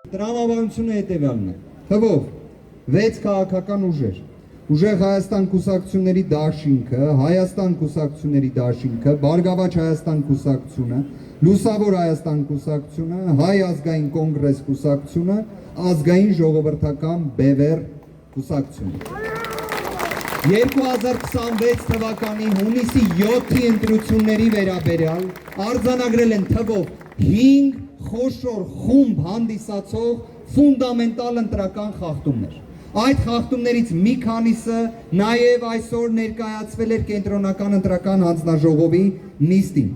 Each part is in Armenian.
Տրամաբանությունը հետևյալն է։ Թվով 6 քաղաքական ուժեր։ Ուժեղ Հայաստան կուսակցությունների դաշինքը, Հայաստան կուսակցությունների դաշինքը, Բարգավաճ Հայաստան կուսակցությունը, Լուսավոր Հայաստան կուսակցությունը, Հայ ազգային կոնգրես կուսակցությունը, Ազգային ժողովրդական բևեռ կուսակցությունը։ 2026 թվականի հունիսի 7-ի ընտրությունների վերաբերյալ արձանագրել են թվով 5 խոշոր խումբ հանդիսացող ֆունդամենտալ ընտրական խախտումներ։ Այդ խախտումներից մի քանիսը նաև այսօր ներկայացվել էր կենտրոնական ընտրական հանձնաժողովի նիստին։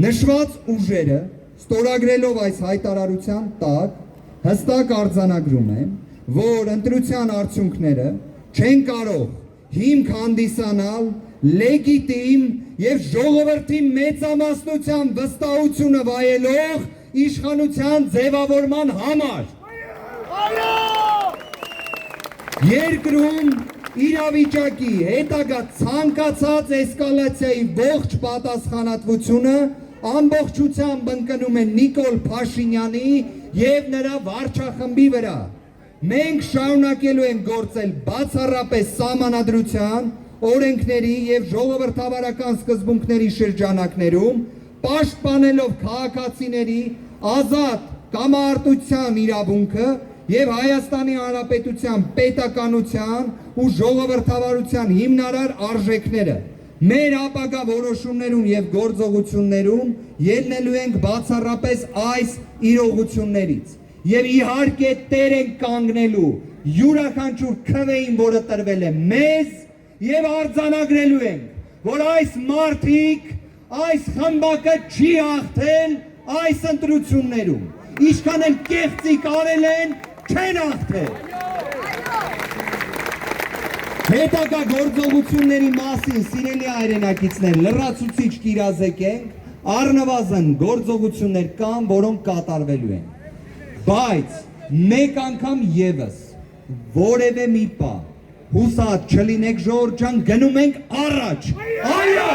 Նշված ուժերը ստորագրելով այս հայտարարության տակ հստակ արձանագրում են, որ ընտրության արդյունքները չեն կարող հիմք հանդիսանալ լեգիտիմ եւ ժողովրդի մեծամասնության վստահությունը վայելող իշխանության ձևավորման համար։ Երկրում իրավիճակի հետագա ցանկացած էսկալացիայի ողջ պատասխանատվությունը ամբողջությամբ ընկնում է Նիկոլ Փաշինյանի եւ նրա վարչախմբի վրա։ Մենք շարունակելու ենք գործել բացառապես սահմանադրության, օրենքների եւ ժողովրդավարական սկզբունքների շրջանակներում, պաշտպանելով քաղաքացիների ազատ կամարտության իրավունքը եւ Հայաստանի Հանրապետության պետականության ու ժողովրդավարության հիմնարար արժեքները։ Մեր ապագա որոշումներում եւ գործողություններում ելնելու ենք բացառապես այս իրողություններից եւ իհարկե տեր ենք կանգնելու յուրաքանչյուր քվեին, որը տրվել է մեզ, եւ արձանագրելու ենք, որ այս մարդիկ, այս խմբակը չի հաղթել այս ընտրություններում, ինչքան էլ կեղծիկ արել են, չեն հաղթել։ Հետագա գործողությունների մասին, սիրելի հայրենակիցներ, լրացուցիչ կիրազեկենք, առնվազն գործողություններ կան, որոնք կատարվելու են։ Բայց մեկ անգամ եւս որևէ մի բան հուսած չլինեք, Ժողովուրդ ջան, գնում ենք առաջ։ Այո!